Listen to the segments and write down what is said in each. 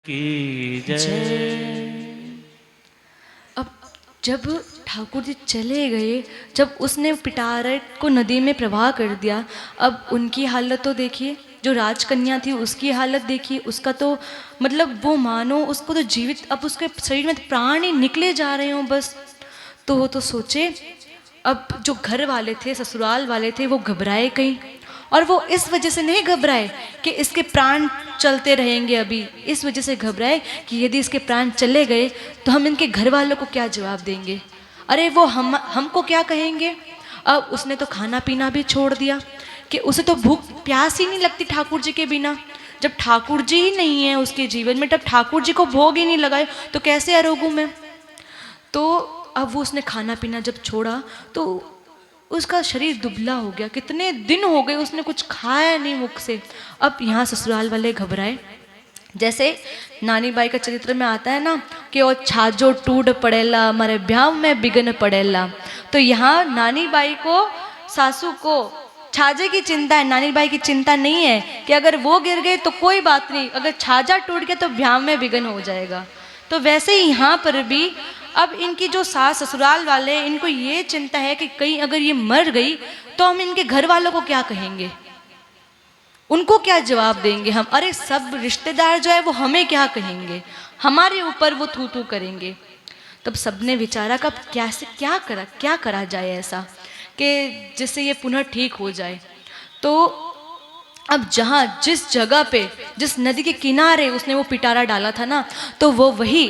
की जय। अब जब ठाकुर जी चले गए, जब उसने पिटारे को नदी में प्रवाह कर दिया, अब उनकी हालत तो देखिए, जो राजकन्या थी उसकी हालत देखिए, उसका तो मतलब वो मानो उसको तो जीवित, अब उसके शरीर में तो प्राण ही निकले जा रहे हों बस। तो वो तो सोचे, अब जो घर वाले थे, ससुराल वाले थे, वो घबराए कहीं, और वो इस वजह से नहीं घबराए कि इसके प्राण चलते रहेंगे, अभी इस वजह से घबराए कि यदि इसके प्राण चले गए तो हम इनके घर वालों को क्या जवाब देंगे, अरे वो हमको क्या कहेंगे। अब उसने तो खाना पीना भी छोड़ दिया कि उसे तो भूख प्यास ही नहीं लगती ठाकुर जी के बिना। जब ठाकुर जी ही नहीं है उसके जीवन में, जब ठाकुर जी को भोग ही नहीं लगाए तो कैसे अरोगूं मैं। तो अब वो उसने खाना पीना जब छोड़ा तो उसका शरीर दुबला हो गया, कितने दिन हो गए उसने कुछ खाया नहीं मुख से। अब यहाँ ससुराल वाले घबराए, जैसे नानी बाई का चरित्र में आता है ना कि वो छाजो टूट पड़ेला हमारे ब्याह में बिगन पड़ेला। तो यहाँ नानी बाई को, सासू को छाजे की चिंता है, नानी बाई की चिंता नहीं है कि अगर वो गिर गए तो कोई बात नहीं, अगर छाजा टूट गया तो ब्याह में बिगन हो जाएगा। तो वैसे ही यहाँ पर भी अब इनकी जो सास ससुराल वाले, इनको ये चिंता है कि कहीं अगर ये मर गई तो हम इनके घर वालों को क्या कहेंगे, उनको क्या जवाब देंगे हम, अरे सब रिश्तेदार जो है वो हमें क्या कहेंगे, हमारे ऊपर वो थू थू करेंगे। तब सबने विचारा कब क्या करा जाए ऐसा कि जिससे ये पुनः ठीक हो जाए। तो अब जहाँ जिस जगह पे, जिस नदी के किनारे उसने वो पिटारा डाला था ना, तो वो वही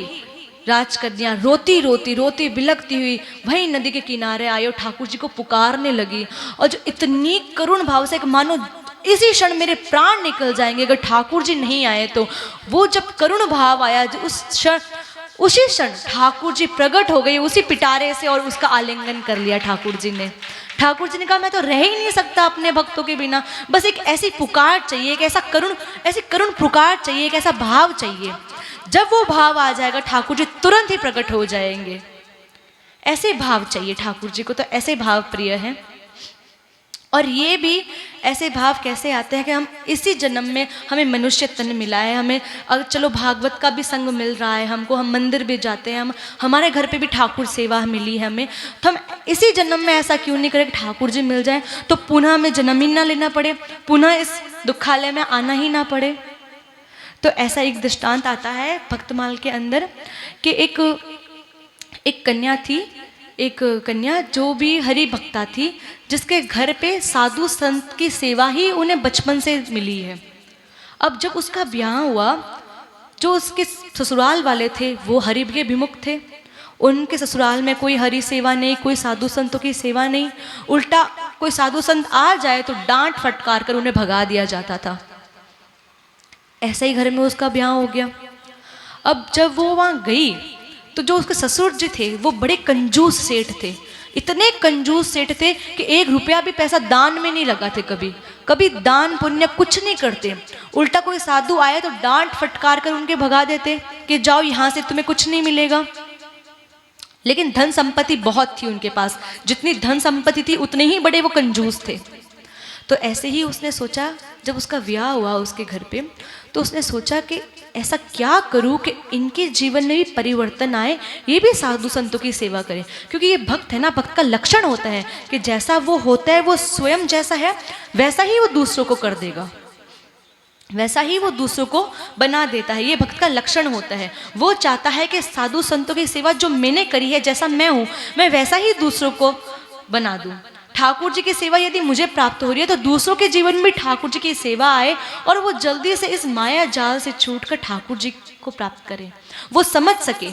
राजकन्या रोती रोती रोती बिलखती हुई वही नदी के किनारे आई और ठाकुर जी को पुकारने लगी। और जो इतनी करुण भाव से, मानो इसी क्षण मेरे प्राण निकल जाएंगे अगर ठाकुर जी नहीं आए तो। वो जब करुण भाव आया, जो उसी क्षण ठाकुर जी प्रकट हो गई उसी पिटारे से और उसका आलिंगन कर लिया ठाकुर जी ने। ठाकुर जी ने कहा, मैं तो रह ही नहीं सकता अपने भक्तों के बिना, बस एक ऐसी पुकार चाहिए, एक ऐसी करुण पुकार चाहिए, एक ऐसा भाव चाहिए। जब वो भाव आ जाएगा ठाकुर जी तुरंत ही प्रकट हो जाएंगे। ऐसे भाव चाहिए ठाकुर जी को, तो ऐसे भाव प्रिय हैं। और ये भी ऐसे भाव कैसे आते हैं कि हम इसी जन्म में हमें मनुष्य तन मिला है, हमें चलो भागवत का भी संग मिल रहा है हमको, हम मंदिर भी जाते हैं, हम हमारे घर पे भी ठाकुर सेवा मिली है हमें, तो हम इसी जन्म में ऐसा क्यों नहीं करें कि ठाकुर जी मिल जाए तो पुनः हमें जन्म ही ना लेना पड़े, पुनः इस दुखालय में आना ही ना पड़े। तो ऐसा एक दृष्टांत आता है भक्तमाल के अंदर कि एक कन्या थी, एक कन्या जो भी हरि भक्ता थी, जिसके घर पे साधु संत की सेवा ही उन्हें बचपन से मिली है। अब जब उसका ब्याह हुआ, जो उसके ससुराल वाले थे वो हरि के विमुख थे, उनके ससुराल में कोई हरि सेवा नहीं, कोई साधु संतों की सेवा नहीं, उल्टा कोई साधु संत आ जाए तो डांट फटकार कर उन्हें भगा दिया जाता था। ऐसे ही घर में उसका ब्याह हो गया। अब जब वो वहाँ गई तो जो उसके ससुर जी थे वो बड़े कंजूस सेठ थे, इतने कंजूस सेठ थे कि 1 रुपया भी पैसा दान में नहीं लगाते, कभी दान पुण्य कुछ नहीं करते। उल्टा कोई साधु आए तो डांट फटकार कर उनके भगा देते कि जाओ यहाँ से, तुम्हें कुछ नहीं मिलेगा। लेकिन धन संपत्ति बहुत थी उनके पास, जितनी धन संपत्ति थी उतने ही बड़े वो कंजूस थे। तो ऐसे ही उसने सोचा, जब उसका ब्याह हुआ उसके घर पे, तो उसने सोचा कि ऐसा क्या करूं कि इनके जीवन में भी परिवर्तन आए, ये भी साधु संतों की सेवा करें। क्योंकि ये भक्त है ना, भक्त का लक्षण होता है कि जैसा वो होता है, वो स्वयं जैसा है वैसा ही वो दूसरों को कर देगा, वैसा ही वो दूसरों को बना देता है। ये भक्त का लक्षण होता है। वो चाहता है कि साधु संतों की सेवा जो मैंने करी है, जैसा मैं हूँ, मैं वैसा ही दूसरों को बना दूँ। ठाकुर जी की सेवा यदि मुझे प्राप्त हो रही है तो दूसरों के जीवन में ठाकुर जी की सेवा आए और वो जल्दी से इस माया जाल से छूटकर ठाकुर जी को प्राप्त करें, वो समझ सके,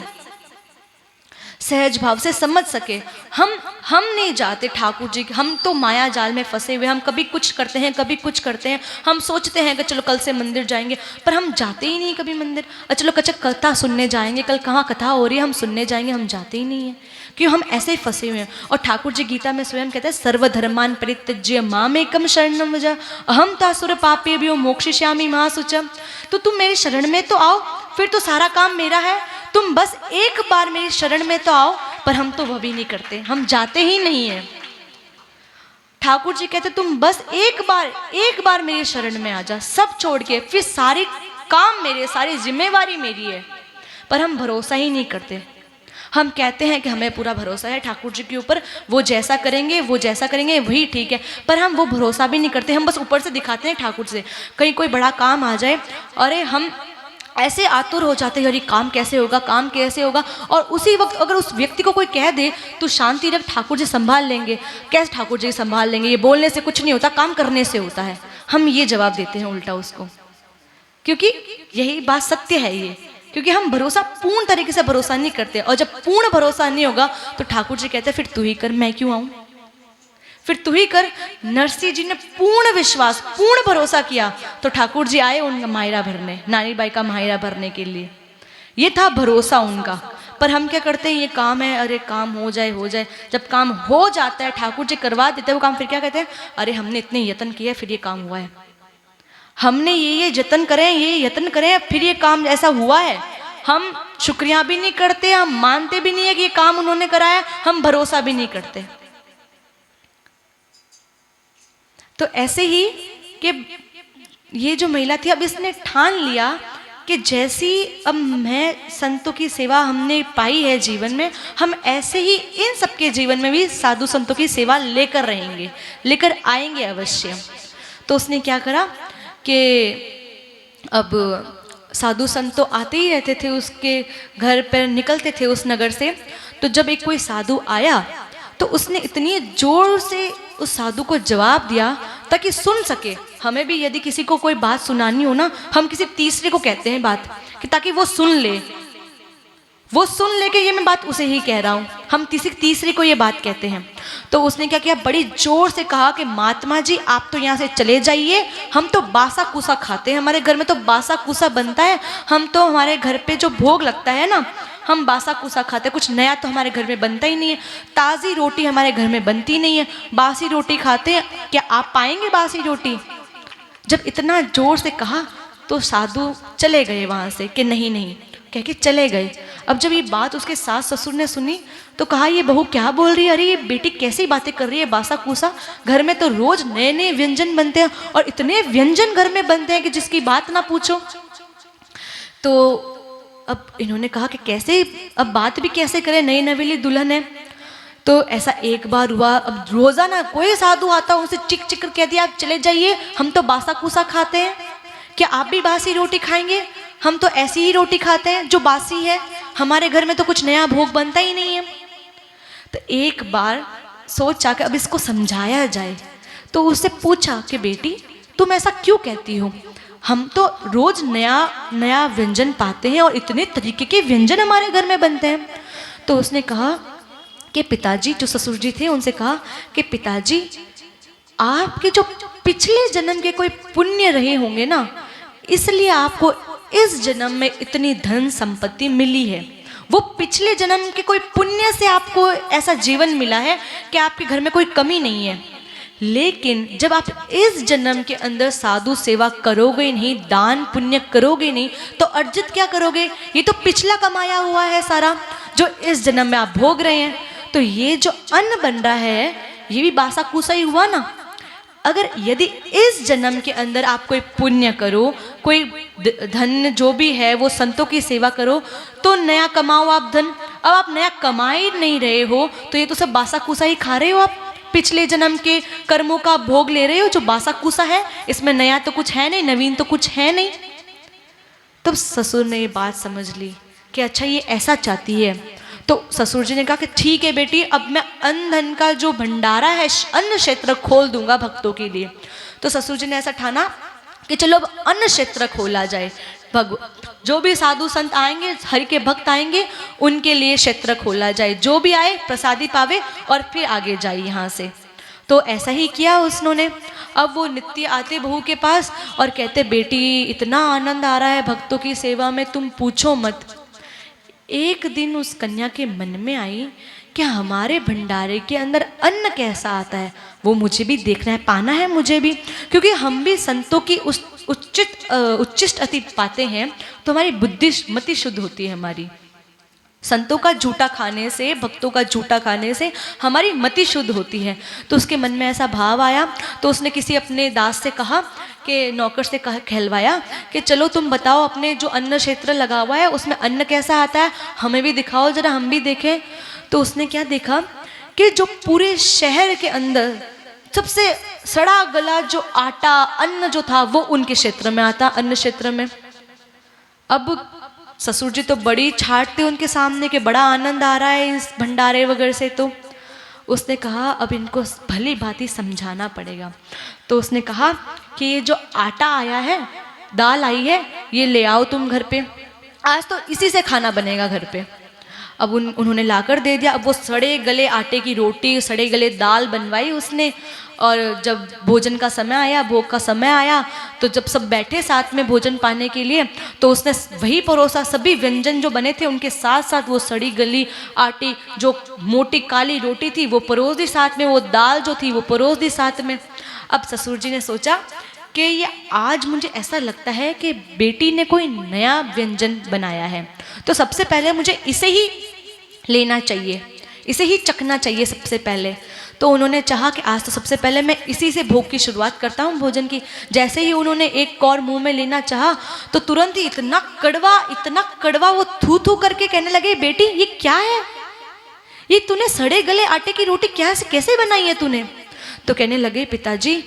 सहज भाव से समझ सके। हम नहीं जाते ठाकुर जी, हम तो माया जाल में फंसे हुए, हम कभी कुछ करते हैं कभी कुछ करते हैं, हम सोचते हैं कि चलो कल से मंदिर जाएंगे, पर हम जाते ही नहीं कभी मंदिर। चलो कथा सुनने जाएंगे, कल कहाँ कथा हो रही है हम सुनने जाएंगे, हम जाते ही नहीं हैं, क्यों, हम ऐसे ही फंसे हुए हैं। और ठाकुर जी गीता में स्वयं कहते हैं, सर्वधर्मान परित्यज्य मामेकम शरणम व्रज अहम तासुर पापेभ्यो मोक्षयिष्यामि महाशुचम्। तो तुम मेरी शरण में तो आओ, फिर तो सारा काम मेरा है, तुम बस एक बार मेरी शरण में तो आओ। पर हम तो वह भी नहीं करते, हम जाते ही नहीं हैं। ठाकुर जी कहते तुम बस एक बार मेरी शरण में आ जा, सब छोड़ के, फिर सारी काम मेरे, सारी जिम्मेवारी मेरी है। पर हम भरोसा ही नहीं करते। हम कहते हैं कि हमें पूरा भरोसा है ठाकुर जी के ऊपर, वो जैसा करेंगे वही ठीक है, पर हम वो भरोसा भी नहीं करते। हम बस ऊपर से दिखाते हैं ठाकुर से। कहीं कोई बड़ा काम आ जाए, अरे हम ऐसे आतुर हो जाते हैं, अरे काम कैसे होगा, और उसी वक्त अगर उस व्यक्ति को कोई कह दे तो शांति रख, ठाकुर जी संभाल लेंगे। कैसे ठाकुर जी संभाल लेंगे, ये बोलने से कुछ नहीं होता, काम करने से होता है। हम ये जवाब देते हैं उल्टा उसको, क्योंकि यही बात सत्य है ये, क्योंकि हम भरोसा पूर्ण तरीके से भरोसा नहीं करते। और जब पूर्ण भरोसा नहीं होगा तो ठाकुर जी कहते हैं फिर तू ही कर, मैं क्यों आऊं, फिर तू ही कर। नरसिंह जी ने पूर्ण विश्वास, पूर्ण भरोसा किया तो ठाकुर जी आए उनका मायरा भरने, नानी बाई का मायरा भरने के लिए। ये था भरोसा उनका। पर हम क्या करते हैं, ये काम है, अरे काम हो जाए। जब काम हो जाता है, ठाकुर जी करवा देते हैं वो काम, फिर क्या कहते हैं, अरे हमने इतने यत्न किए फिर ये काम हुआ है, हमने ये यत्न करें फिर ये काम ऐसा हुआ है। हम शुक्रिया भी नहीं करते, हम मानते भी नहीं है कि ये काम उन्होंने कराया, हम भरोसा भी नहीं करते। तो ऐसे ही कि ये जो महिला थी, अब इसने ठान लिया कि जैसी अब मैं संतों की सेवा हमने पाई है जीवन में, हम ऐसे ही इन सबके जीवन में भी साधु संतों की सेवा लेकर आएंगे अवश्य। तो उसने क्या करा कि अब साधु संत तो आते ही रहते थे उसके घर पर, निकलते थे उस नगर से। तो जब एक कोई साधु आया तो उसने इतनी जोर से उस साधु को जवाब दिया ताकि सुन सके। हमें भी यदि किसी को कोई बात सुनानी हो ना, हम किसी तीसरे को कहते हैं बात, कि ताकि वो सुन ले कि ये मैं बात उसे ही कह रहा हूँ, हम तीसरे को ये बात कहते हैं। तो उसने क्या किया, बड़ी जोर से कहा कि महात्मा जी आप तो यहाँ से चले जाइए, हम तो बासा कुसा खाते हैं, हमारे घर में तो बासा कुसा बनता है, हम तो हमारे घर पे जो भोग लगता है ना, हम बासा कुसा खाते हैं, कुछ नया तो हमारे घर में बनता ही नहीं है, ताज़ी रोटी हमारे घर में बनती नहीं है, बासी रोटी खाते हैं, क्या आप पाएंगे बासी रोटी। जब इतना जोर से कहा तो साधु चले गए वहाँ से, कि नहीं कह के चले गए। अब जब ये बात उसके सास ससुर ने सुनी तो कहा ये बहू क्या बोल रही है, अरे ये बेटी कैसी बातें कर रही है, बासा कुसा, घर में तो रोज नए व्यंजन बनते हैं, और इतने व्यंजन घर में बनते हैं कि जिसकी बात ना पूछो। तो अब इन्होंने कहा कि कैसे, अब बात भी कैसे करें, नई नवेली दुल्हन है। तो ऐसा एक बार हुआ, अब रोजाना कोई साधु आता उनसे चिक चिक कर कह दिया आप चले जाइए, हम तो बासा कुसा खाते हैं, क्या आप भी बासी रोटी खाएंगे, हम तो ऐसी ही रोटी खाते हैं जो बासी है, हमारे घर में तो कुछ नया भोग बनता ही नहीं है। तो एक बार सोचा कि अब इसको समझाया जाए। तो उससे पूछा कि बेटी तुम ऐसा क्यों कहती हो, हम तो रोज नया व्यंजन पाते हैं और इतने तरीके के व्यंजन हमारे घर में बनते हैं। तो उसने कहा कि पिताजी, जो ससुर जी थे, उनसे कहा कि पिताजी आपके जो पिछले जन्म के कोई पुण्य रहे होंगे ना, इसलिए आपको इस जन्म में इतनी धन संपत्ति मिली है। वो पिछले जन्म के कोई पुण्य से आपको ऐसा जीवन मिला है कि आपके घर में कोई कमी नहीं है। लेकिन जब आप इस जन्म के अंदर साधु सेवा करोगे नहीं, दान पुण्य करोगे नहीं, तो अर्जित क्या करोगे, ये तो पिछला कमाया हुआ है सारा, जो इस जन्म में आप भोग रहे हैं। तो ये जो अन्न बन रहा है ये भी बासा कुसा ही हुआ ना। अगर यदि इस जन्म के अंदर आप कोई पुण्य करो, कोई धन जो भी है वो संतों की सेवा करो, तो नया कमाओ आप धन। अब आप नया कमा ही नहीं रहे हो तो ये तो सब बासा कुसा ही खा रहे हो, आप पिछले जन्म के कर्मों का भोग ले रहे हो जो बासा कुसा है, इसमें नया तो कुछ है नहीं, नवीन तो कुछ है नहीं। तब ससुर ने ये बात समझ ली कि अच्छा ये ऐसा चाहती है। तो ससुर जी ने कहा कि ठीक है बेटी, अब मैं अन्न धन का जो भंडारा है, अन्न क्षेत्र खोल दूंगा भक्तों के लिए। तो ससुर जी ने ऐसा ठाना कि चलो अब अन्न क्षेत्र खोला जाए, जो भी साधु संत आएंगे, हरि के भक्त आएंगे, उनके लिए क्षेत्र खोला जाए, जो भी आए प्रसादी पावे और फिर आगे जाए यहाँ से। तो ऐसा ही किया उन्होंने। अब वो नित्य आते बहू के पास और कहते बेटी इतना आनंद आ रहा है भक्तों की सेवा में, तुम पूछो मत। एक दिन उस कन्या के मन में आई कि हमारे भंडारे के अंदर अन्न कैसा आता है, वो मुझे भी देखना है, पाना है मुझे भी, क्योंकि हम भी संतों की उच्चिष्ट अति पाते हैं तो हमारी बुद्धि मति शुद्ध होती है हमारी। संतों का झूठा खाने से, भक्तों का झूठा खाने से हमारी मति शुद्ध होती है। तो उसके मन में ऐसा भाव आया, तो उसने किसी अपने दास से कहा कि नौकर से कहा, कहलवाया कि चलो तुम बताओ अपने जो अन्न क्षेत्र लगा हुआ है उसमें अन्न कैसा आता है, हमें भी दिखाओ जरा, हम भी देखें। तो उसने क्या देखा कि जो पूरे शहर के अंदर सबसे सड़ा गला जो आटा अन्न जो था वो उनके क्षेत्र में आता, अन्न क्षेत्र में। अब ससुर जी तो बड़ी छाटते उनके सामने कि बड़ा आनंद आ रहा है इस भंडारे वगैरह से। तो उसने कहा अब इनको भली भांति समझाना पड़ेगा। तो उसने कहा कि ये जो आटा आया है, दाल आई है, ये ले आओ तुम घर पे, आज तो इसी से खाना बनेगा घर पे। अब उन्होंने लाकर दे दिया। अब वो सड़े गले आटे की रोटी, सड़े गले दाल बनवाई उसने। और जब भोजन का समय आया, भोग का समय आया, तो जब सब बैठे साथ में भोजन पाने के लिए, तो उसने वही परोसा, सभी व्यंजन जो बने थे उनके साथ साथ वो सड़ी गली आटे जो मोटी काली रोटी थी वो परोस दी साथ में, वो दाल जो थी वो परोस दी साथ में। अब ससुर जी ने सोचा कि ये आज मुझे ऐसा लगता है कि बेटी ने कोई नया व्यंजन बनाया है, तो सबसे पहले मुझे इसे ही लेना चाहिए, इसे ही चखना चाहिए सबसे पहले। तो उन्होंने चाहा कि आज तो सबसे पहले मैं इसी से भोग की शुरुआत करता हूँ भोजन की। जैसे ही उन्होंने एक कौर मुंह में लेना चाहा तो तुरंत ही इतना कड़वा वो थू थू करके कहने लगे, बेटी ये क्या है, ये तूने सड़े गले आटे की रोटी कैसे बनाई है तूने। तो कहने लगे, पिताजी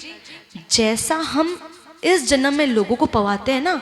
जैसा हम इस जन्म में लोगों को पवाते हैं ना,